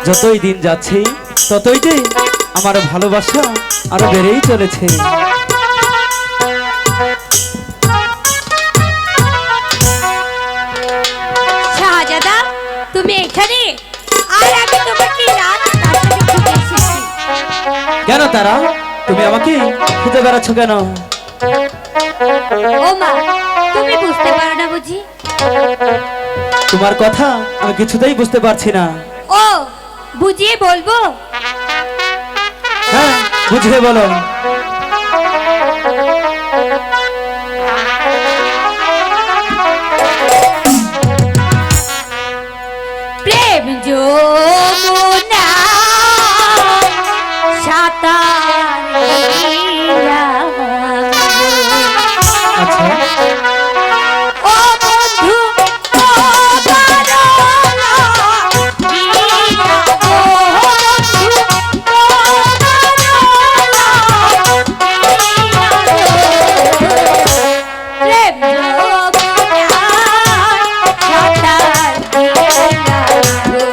যতই দিন যাচ্ছে ততই যে আমার ভালোবাসা আরো বেড়েই চলেছে। শাহজাদা, তুমি এখানে? আর আমি তোমাকে রাত 4টা খুঁজে এসেছি। কেন তারা, তুমি আমাকে খুঁজে বেড়াচ্ছ কেন? ও মা, তুমি বুঝতে পারো না বুঝি? তোমার কথা আমি কিছুতেই বুঝতে পারছি না। ও, বুঝিয়ে বলবো? হ্যাঁ, বুঝিয়ে বলো। প্রেম যমুনা সাঁতারিলাম আচ্ছা, ও বন্ধু, ও বারলা গিয়া গো বন্ধু, ও বারলা গিয়া গো। প্রেম যমুনা সাঁতারিলাম গো।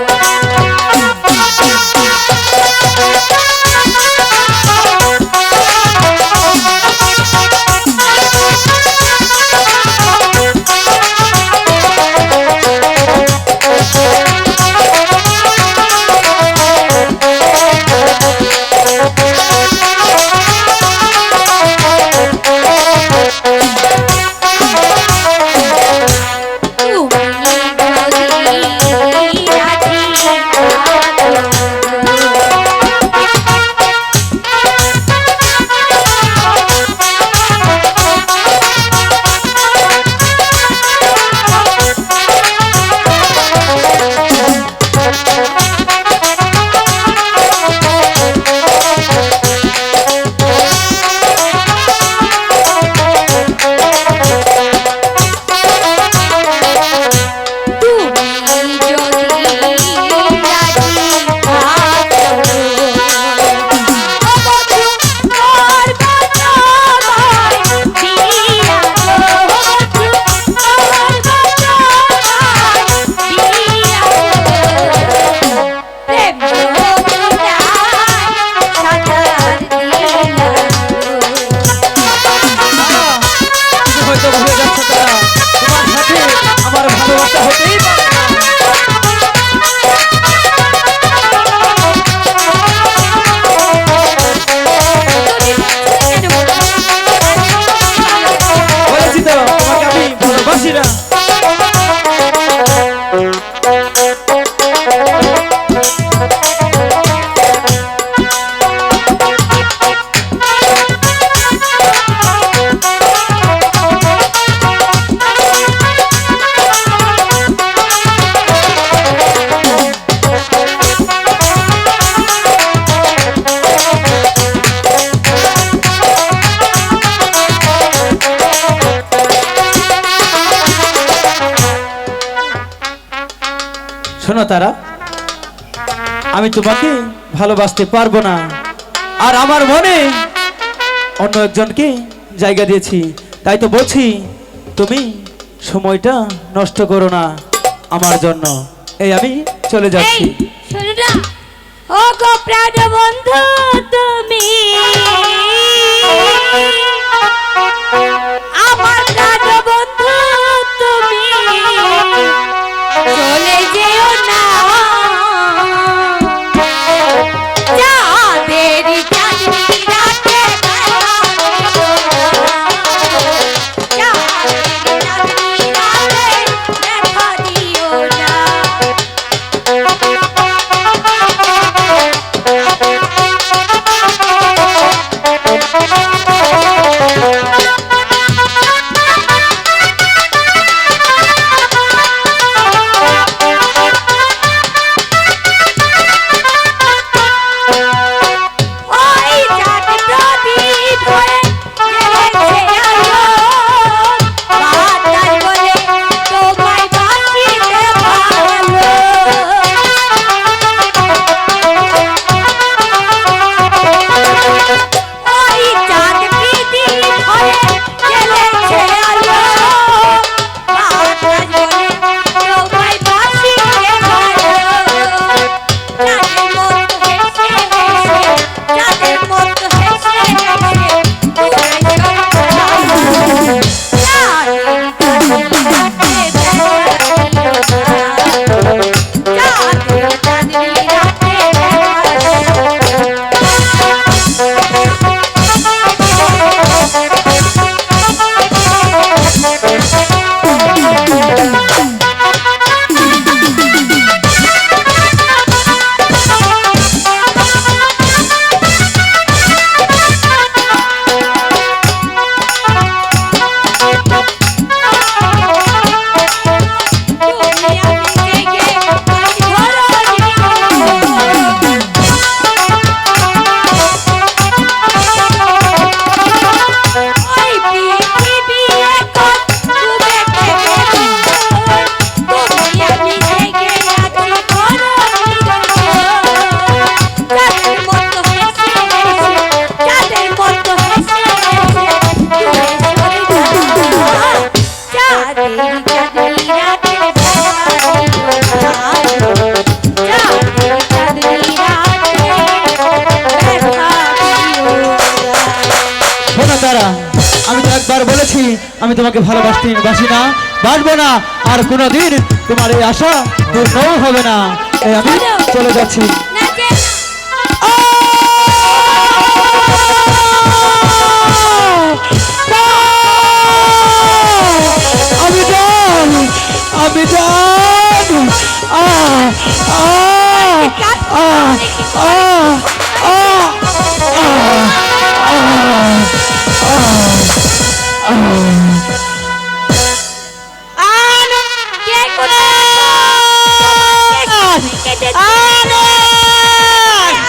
হয়তো ভুলে যাচ্ছ তারা, তোমার সাথে আমার ভালোবাসা হতেই পারে না। বলেছি তো তোমাকে আমি ভালোবাসি না। শোনো তারা, আমি তোমাকে ভালোবাসতে পারবো না, আর আমার মনে অন্য একজনকে জায়গা দিয়েছি। তাই তো বলছি, তুমি সময়টা নষ্ট করো না আমার জন্য। এই আমি চলে যাচ্ছি। শোনো না, ও গো প্রাণ বন্ধু, তুমি আমার প্রাণ বন্ধু, তুমি চলে যেও না। চাঁদের চাঁদনি রাতে দেখা দিও না। চাঁদের চাঁদনি রাতে দেখা দিও না। আমি তোমাকে বাসি না, বাসবো না, আর কোনোদিন তোমার এই আশা পূর্ণও হবে না। এই আমি চলে যাচ্ছি। না যে আমি জান, আমি জান। কে কোথায়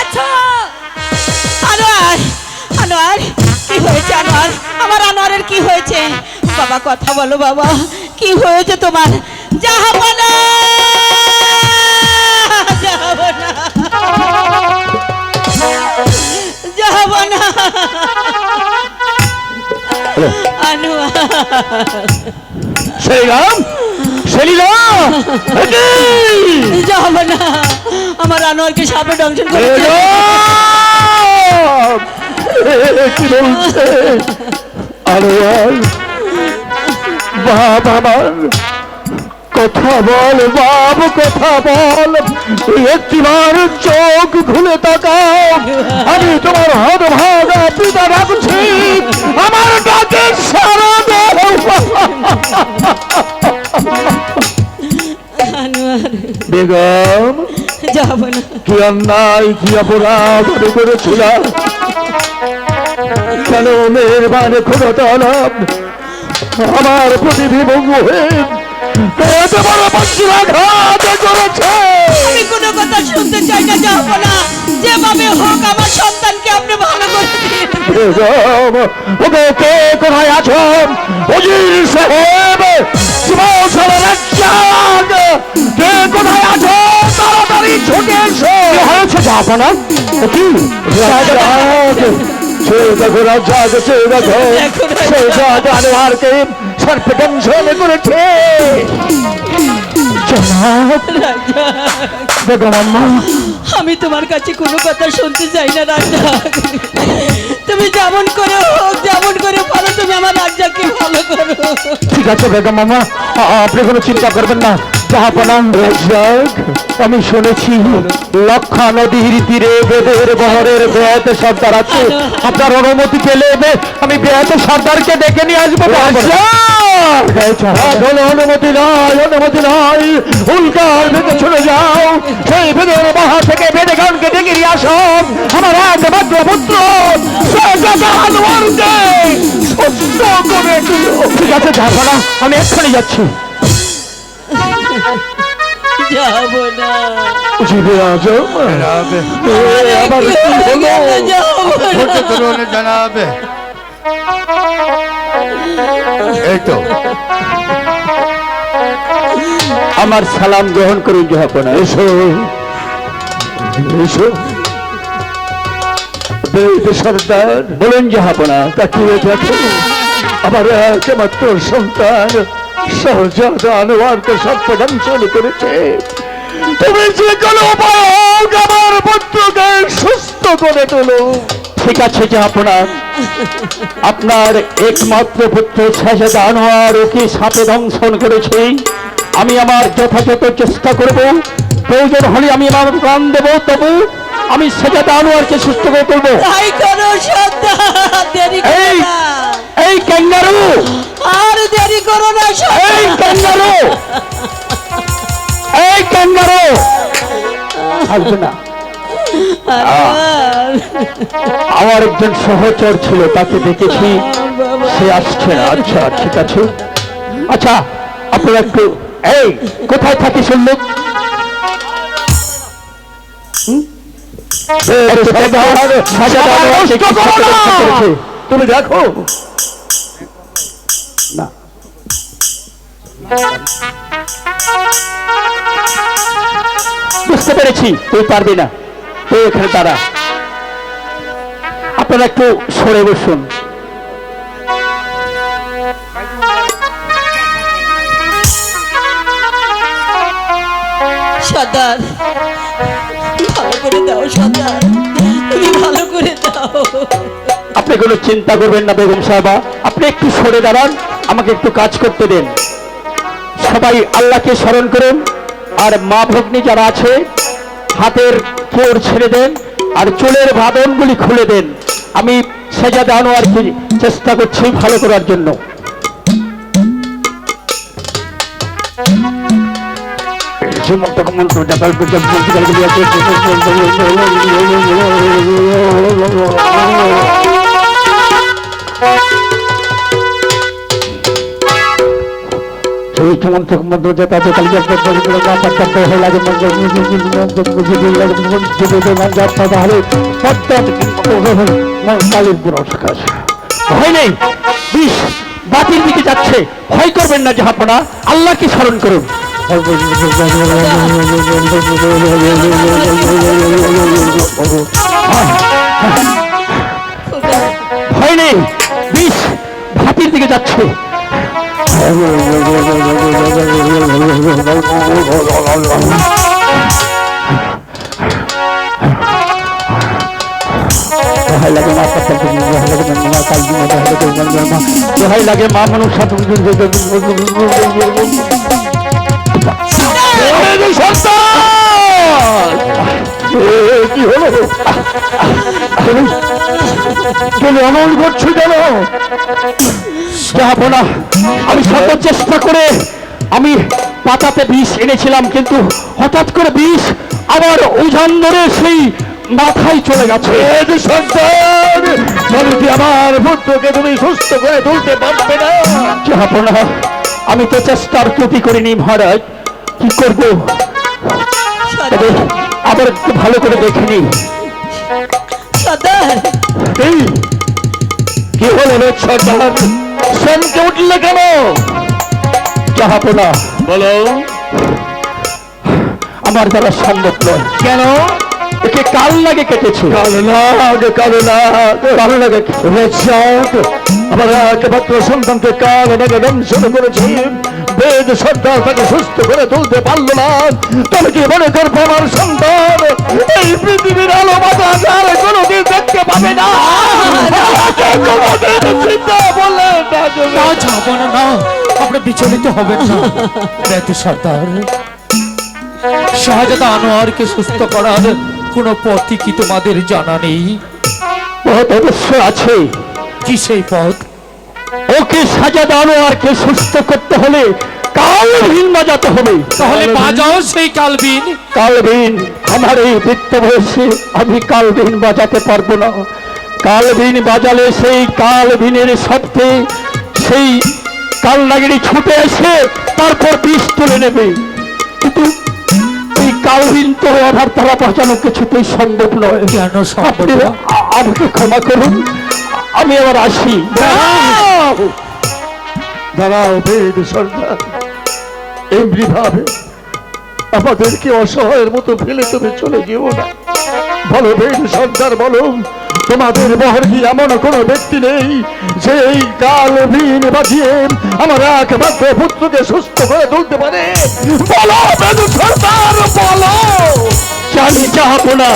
আছো? আনোয়ার, আনোয়ার, কি হয়েছে আনোয়ার? আমার আনোয়ারের কি হয়েছে? বাবা কথা বলো বাবা, কি হয়েছে তোমার? জাহাপনা, জাহাপনা, জাহাপনা, আনোয়ার, শ্রীরাম, শ্রীরাম, জাহাপনা, আমার আনোয়ারকে সাপে দংশন করেছে। কি বলছে আনোয়ার? বাবা আমার কথা বল, বাপ কথা বল, একটিবার চোখ খুলে তাকাও। আমি তোমার হাত ভাগা পিতা ডাকছি, আমার ডাকে সারা দাও। আনোয়ার, বেগম, জাহাপনা, কি অন্যায়, কি অপরাধ আমি করেছিলাম? কেন মেহরবান খোদা তাআলা আমার প্রতি বিভঙ্গ হয়ে এত বড় পক্ষাঘাত করেছে? আমি কোনো কথা শুনতে চাই না জাহাপনা। যেভাবে হোক আমার সন্তানকে আপনি ভালো করে দিন। বেগম, ওকে কে কোথায় আছো? উজির সাহেব, সুবহানাল্লাহ, রাজ্জাক, কে কোথায় আছো? তাড়াতাড়ি ছুটে এসো। কি হয়েছে জাহাপনা? কি রাজ্জাক? সে দেখো রাজ্জাক, সে দেখো, সে জানোয়ারকে সর্পে দংশন করেছে। জনাব, বেগম আম্মা, আমি তোমার কাছে কোনো কথা শুনতে চাই না রাজ্জাক। তুমি যেমন করে হোক, যেমন করে পারো, তুমি আমার রাজ্জাককে ভালো করো। ঠিক আছে বেগম আম্মা, আপনি কোনো চিন্তা করবেন না। জাহাপনা, রাজ্জাক, আমি শুনেছি লক্ষা নদীর তীরে বেদের বহরের বেয়াতে সর্দার আছে। আপনার অনুমতি পেলে আমি বেয়াতে সর্দারকে ডেকে নিয়ে আসবো। অনুমতি নয়, অনুমতি নয়, উল্কার ভেতরে চলে যাও। সেই ভেদের বাহা থেকে বেদেগানকে ডেকে নিয়ে আসো। আমার একমাত্র পুত্র সুস্থ করে দিও। ঠিক আছে জাহাপনা, আমি এক্ষুনি যাচ্ছি। যাবো না। জিবে আজম, আবার কি হলো? যাবো না। জানাবে এই তো আমার সালাম গ্রহণ করুন জাহাপনা। এসো, এসো। সর্দার, বলুন জাহাপনা। তাকিয়ে দেখো, আমার একমাত্র সন্তান সহজাত আনোয়ারকে সর্প দংশন করেছে। তুমি যে কোনো উপায় হোক আমার পুত্রকে সুস্থ করে তোলো। ঠিক আছে জাহাপনা, আপনার একমাত্র পুত্র শাহজাদা আনোয়ার ওকে সাপে দংশন করেছে। আমি আমার যথাযথ চেষ্টা করব, প্রয়োজন হলে আমি আমার প্রাণ দেবো, তবু আমি শাহজাদা আনোয়ারকে সুস্থ করে তুলবো। তাই করো সন্তান, দেরি করো এই, না। এই ক্যাঙ্গারু, আর দেরি করো না এই সন্তান। ক্যাঙ্গারু, এই ক্যাঙ্গারু আসবে না। আনোয়ার, আমার একজন সহচর ছিল, তাকে দেখেছি, বাবা। সে আসছে না। আচ্ছা ঠিক আছে, আচ্ছা আপনারা একটু, এই কোথায় থাকি শুনলো? তুমি দেখো না, বুঝতে পেরেছি তুই পারবি না, তুই এখানে দাঁড়া। আপনারা একটু সরে বসুন। সর্দার, ভালো করে দাও সর্দার, তুমি ভালো করে দাও। আপনি কোনো চিন্তা করবেন না বেগম সাহেবা, আপনি একটু সরে দাঁড়ান, আমাকে একটু কাজ করতে দেন। সবাই আল্লাহকে স্মরণ করুন, আর মা ভগ্নী যারা আছে হাতের ফোড় ছেড়ে দেন, আর চুলের বাঁধনগুলি খুলে দেন। আমি সাজাদা আনোয়ারকে চেষ্টা করছি ভালো করার জন্য। ভয় নেই, বিষ বাতিল দিকে যাচ্ছে, ভয় করবেন না জাহাপনা, আল্লাহকে স্মরণ করুন। ভয় নেই, বিষ ভাতির দিকে যাচ্ছে। দোহাই লাগে মা মানুষ কি হলো? তুমি অমল করছো কেন? যাবো না, আমি শত চেষ্টা করে আমি পাতাতে বিষ এনেছিলাম, কিন্তু হঠাৎ করে বিষ আমার ওজন ধরে সেই মাথায় চলে গেছে। আমার পুত্রকে তুমি সুস্থ করে তুলতে পারবে না? যাবো না, আমি তো চেষ্টার ত্রুটি করিনি মহারাজ, কি করবো? তবে আবার একটু ভালো করে দেখিনি। সর্দার, কি হলো রে সর্দার? চমকে উঠলে কেন? যাবো না, বলো। আমার দ্বারা সম্ভব নয়। কেন? একে কাল লাগে কেটেছে। কালো লাগে আমার একমাত্র সন্তানকে কাল লাগে দংশন করেছি। বেদ সর্দার তাকে সুস্থ করে তুলতে পারলো না। তবে কি মনে করবো আমার সন্তান এই পৃথিবীর আলো বাতাস আর কোনোদিন দেখতে পাবে না? চিন্তা বললে না যাবো না, না আপনি বিচলিত হবেন না। বেদ সর্দার, শাহজাদা আনোয়ারকে সুস্থ করার কোনো পথই কি তোমাদের জানা নেই? পথ অবশ্য আছে। কি সেই পথ? ওকে শাহজাদা আনোয়ারকে সুস্থ করতে হলে কালবিন বাজাতে হবে। তাহলে বাজাও সেই কালবিন। কালবিন, আমার এই বৃত্ত বয়সে আমি কালবিন বাজাতে পারবো না। কালবিন বাজালে সেই কালবিনের শব্দে সেই কালনাগিনী ছুটে এসে তারপর বিষ তুলে নেবে, কিন্তু এই কালবিন তো আমার তারা বাঁচানো কিছুতেই সম্ভব নয়। কেন সম্ভব আপনি না? আমাকে ক্ষমা করুন, আমি আবার আসি। দাঁড়াও বেদ সর্দার, এমনি ভাবে আমাদেরকে অসহায়ের মতো ফেলে তুমি চলে যেও না। বলো বেদ সর্দার, বলো তোমাদের বহর কি এমন কোনো ব্যক্তি নেই যে এই কালবিন বাজিয়ে আমার একমাত্র পুত্রকে সুস্থ করে তুলতে পারে? বলো বেদ সর্দার, বলো। জানি চাহবো না,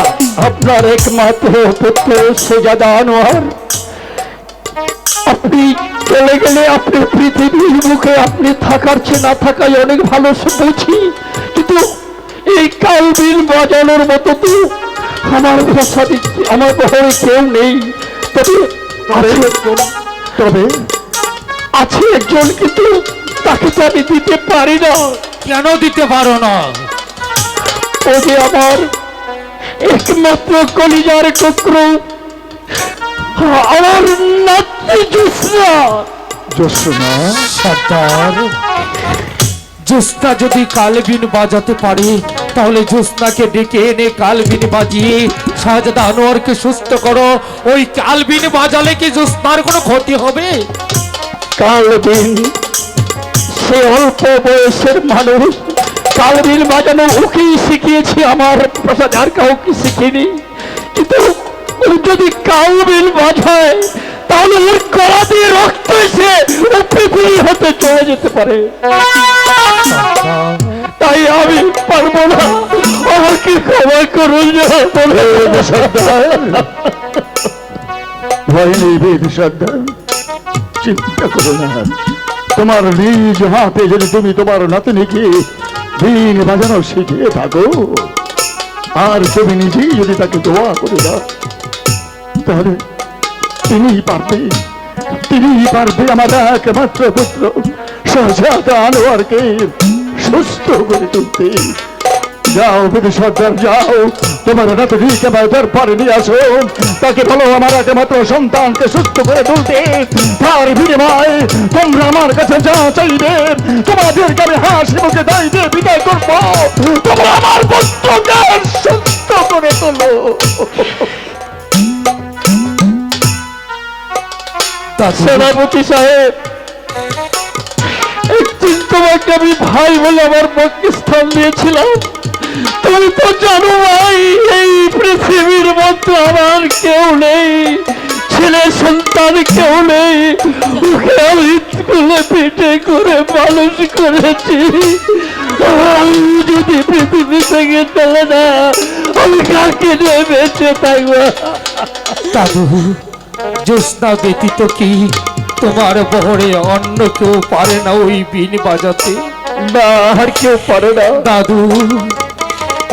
আপনার একমাত্র পুত্র শাহজাদা আনোয়ার। আপনি চলে গেলে আপনি পৃথিবীর মুখে আপনি থাকার চেয়ে না থাকাই অনেক ভালো বুঝি, কিন্তু এই কালবিন বাজানোর মতো তো আমার ভাষা দিচ্ছে, আমার বহরে কেউ নেই। তবে আছে একজন, কিন্তু তাকে তো আমি দিতে পারি না। কেন দিতে পারো না? ও যে আমার একমাত্র কলিজার টুকরো, আমার নাতি জোসনা। জোসনা? সর্দার, জোসনা যদি কালবিন বাজাতে পারে তাহলে জোসনাকে ডেকে এনে কালবিন বাজিয়ে শাহজাদা আনোয়ারকে সুস্থ করো। ওই কালবিন বাজালে কি জোসনার কোনো ক্ষতি হবে? কালবিন সে অল্প বয়সের মানুষ, কালবিন বাজানো ওকেই শিখিয়েছি, আমার প্রসাদ আর কাউকে শিখিনি। কিন্তু ও যদি কালবিন বাজায় তাহলে ওর গলা দিয়ে রক্ত এসে ও পৃথিবী হতে চলে যেতে পারে। তাই আমি পারবো না, আমাকে ক্ষমা করুন। ভয় নেই বেদ সর্দার, চিন্তা করো না। তোমার নিজ হাতে যদি তুমি তোমার নাতনিকে বীণ বাজানো শিখিয়ে থাকো, আর তুমি নিজেই যদি তাকে দোয়া করে দাও, তাহলে তিনিই পারবে আমার একমাত্র পুত্র শাহজাদা আনোয়ারকে সুস্থ করে তুলতে। যাও বিধু সর্দার, যাও তোমার নাতনিকে বাজার পরে নিয়ে আসো, তাকে বলো আমার একমাত্র সন্তানকে সুস্থ করে তুলতে। তার বিনিময়ে তোমরা আমার কাছে যা চাইবে তোমাদেরকে আমি হাসি মুখে তাই দিয়ে বিদায় করবো। তোমরা আমার পুত্রকে সুস্থ করে তোলো। সেনাপতি সাহেব, একদিন তোমাকে আমি ভাই বলে আমার পক্ষে স্থান দিয়েছিলাম। তুমি তো জানো ভাই, এই পৃথিবীর মধ্যে আমার কেউ নেই, ছেলে সন্তান কেউ নেই। ওকে আমি স্কুলে পিঠে করে মানুষ করেছি। আমি যদি পৃথিবী থেকে চলে না, আমি কাকে নিয়ে বেঁচে থাকবো? দাদু, জ্যোৎস্না ব্যতীত কি তোমার বহরে অন্য কেউ পারে না ওই বিন বাজাতে? না, আর কেউ পারে না। দাদু,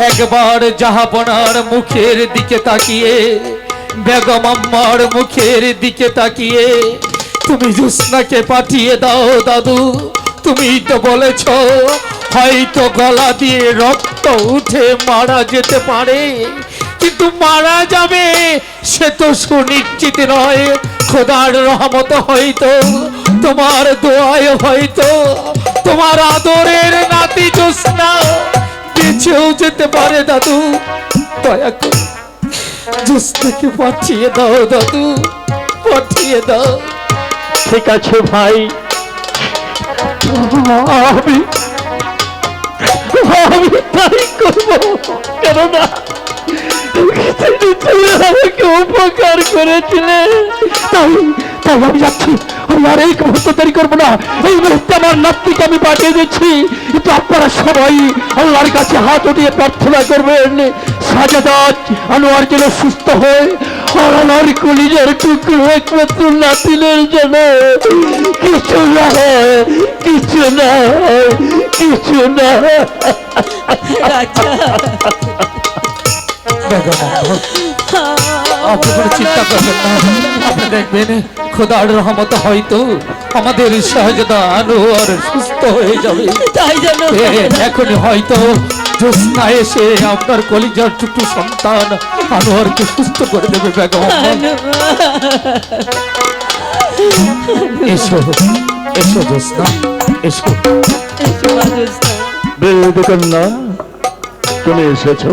একবার জাহাপনার মুখের দিকে তাকিয়ে, বেগম আম্মার মুখের দিকে তাকিয়ে তুমি জ্যোৎস্নাকে পাঠিয়ে দাও। দাদু, তুমি তো বলেছ হয়তো গলা দিয়ে রক্ত উঠে মারা যেতে পারে, কিন্তু মারা যাবে সে তো সুনিশ্চিত নয়। খোদার রহমত হয়তো, তোমার দোয়ায় হয়তো তোমার আদরের নাতি জ্যোৎস্না বেঁচেও যেতে পারে। দাদু, দয়া করে জ্যোৎস্নাকে পাঠিয়ে দাও। দাদু, পাঠিয়ে দাও। ঠিক আছে ভাই, আমি তাই করবো। কেননা তুমি আমাকে উপকার করেছিলে, তাই তাই আমি যাচ্ছি। আমি আর এই মুহূর্তে দেরি করবো না। এই মুহূর্তে আমার নাতনিকে আমি পাঠিয়ে দিচ্ছি। কিন্তু আপনারা সবাই আল্লাহর কাছে হাত উঠিয়ে প্রার্থনা করবেন, শাহজাদা আনোয়ার যেন সুস্থ হয়, আর আমার কলিজার টুকরো একমাত্র নাতিনের যেন কিছু না হয়, কিছু না হয়, কিছু না। বেগম আম্মা, আপনি কোনো চিন্তা করবেন না। আপনি দেখবেন খোদার রহমত হয়তো আমাদের শাহজাদা আনোয়ার সুস্থ হয়ে যাবে। তাই যেন এখনই হয়তো জ্যোৎস্না এসে আপনার কলিজার টুকটু সন্তান আনোয়ারকে সুস্থ করে দেবে। বেগম আম্মা, এসো এসো জ্যোৎস্না, এসো। বেদকন্যা, তুমি এসেছো?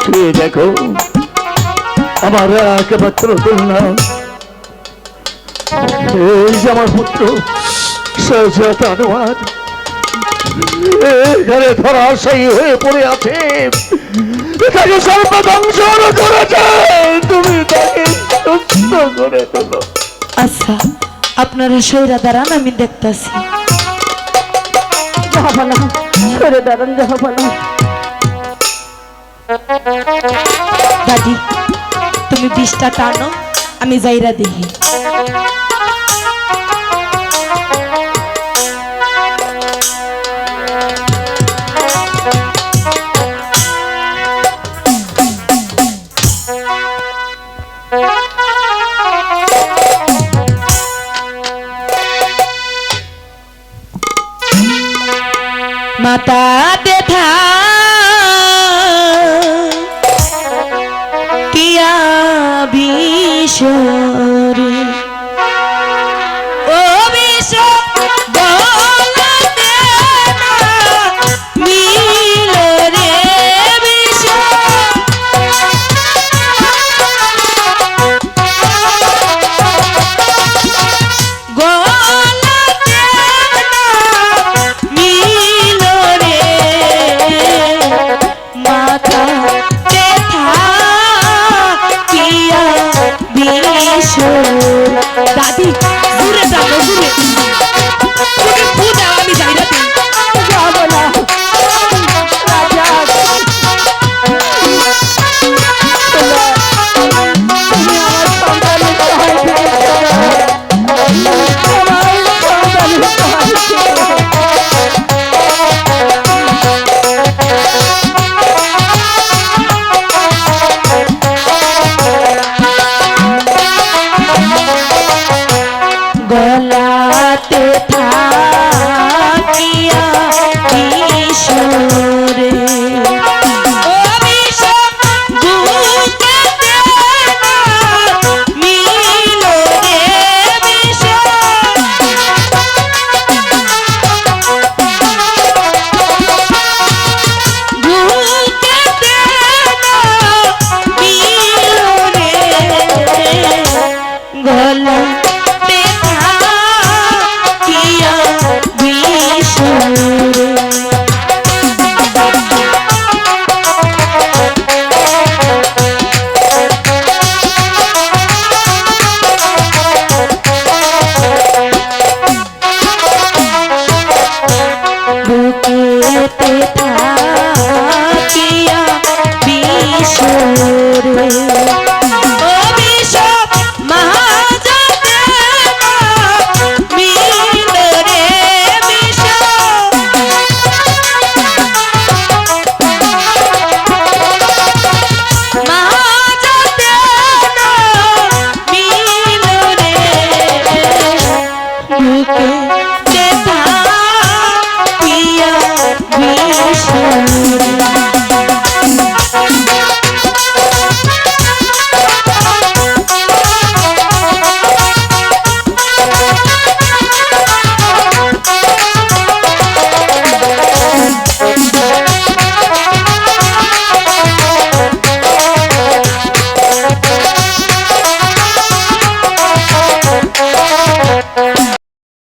ছুঁয়ে দেখো আমার একমাত্র কন্যা, এই যে আমার পুত্র শাহজাদা আনোয়ার এখানে ধরাশায়ী হয়ে পড়ে আছে। তাকে সর্বধ্বংস করেছে, তুমি তাকে সুস্থ করে তোলো। আচ্ছা, আপনারা সৈরা দাঁড়ান, আমি দেখতেছি। জাহাপানা, সরে দাঁড়ান জাহাপানা। দাদি, তুমি বিষটা টানো, আমি যাইরা দেখি। মাতা ব্যথা কিয়া বিশরে ও বিশ বলতে না মিলে রে বিশ গলাতে না মিলো রে রে